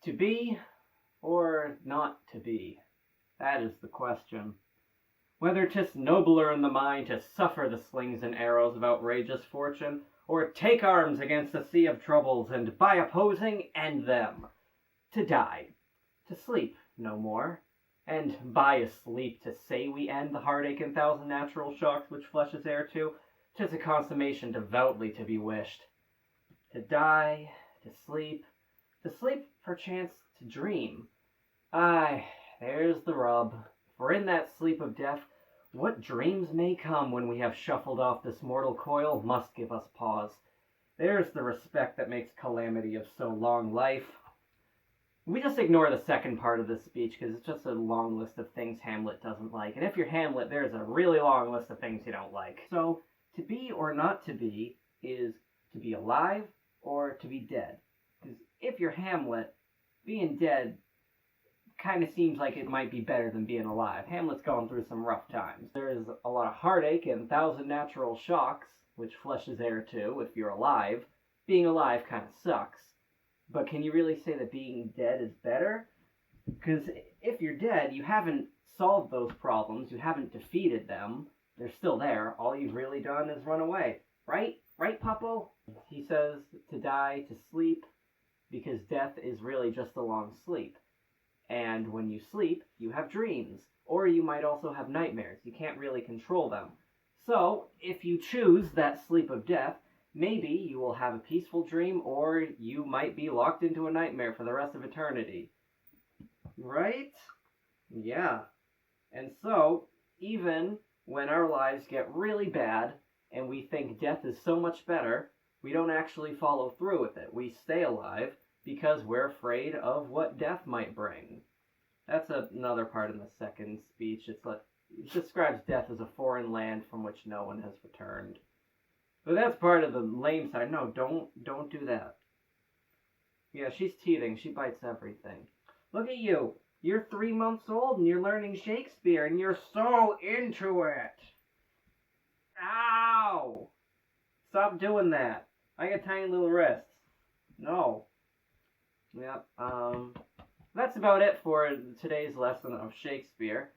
To be or not to be? That is the question. Whether 'tis nobler in the mind to suffer the slings and arrows of outrageous fortune, or take arms against a sea of troubles, and by opposing end them. To die, to sleep no more, and by a sleep to say we end the heartache and thousand natural shocks which flesh is heir to, 'tis a consummation devoutly to be wished. To die, to sleep perchance to dream. Aye, there's the rub. For in that sleep of death, what dreams may come when we have shuffled off this mortal coil must give us pause. There's the respect that makes calamity of so long life. We just ignore the second part of this speech because it's just a long list of things Hamlet doesn't like. And if you're Hamlet, there's a really long list of things you don't like. So, to be or not to be is to be alive or to be dead. Because if you're Hamlet, being dead kind of seems like it might be better than being alive. Hamlet's going through some rough times. There's a lot of heartache and thousand natural shocks, which flesh is heir to if you're alive. Being alive kind of sucks. But can you really say that being dead is better? Because if you're dead, you haven't solved those problems, you haven't defeated them, they're still there. All you've really done is run away. Right? Right, puppo? He says to die, to sleep, because death is really just a long sleep. And when you sleep, you have dreams. Or you might also have nightmares. You can't really control them. So, if you choose that sleep of death, maybe you will have a peaceful dream, or you might be locked into a nightmare for the rest of eternity. Right? Yeah. And so, even when our lives get really bad, and we think death is so much better, we don't actually follow through with it. We stay alive, because we're afraid of what death might bring. That's another part in the second speech. It describes death as a foreign land from which no one has returned. But that's part of the lame side. No, don't do that. Yeah, she's teething. She bites everything. Look at you. You're 3 months old and you're learning Shakespeare and you're so into it. Ow! Stop doing that. I got tiny little wrists. No. Yep, that's about it for today's lesson of Shakespeare.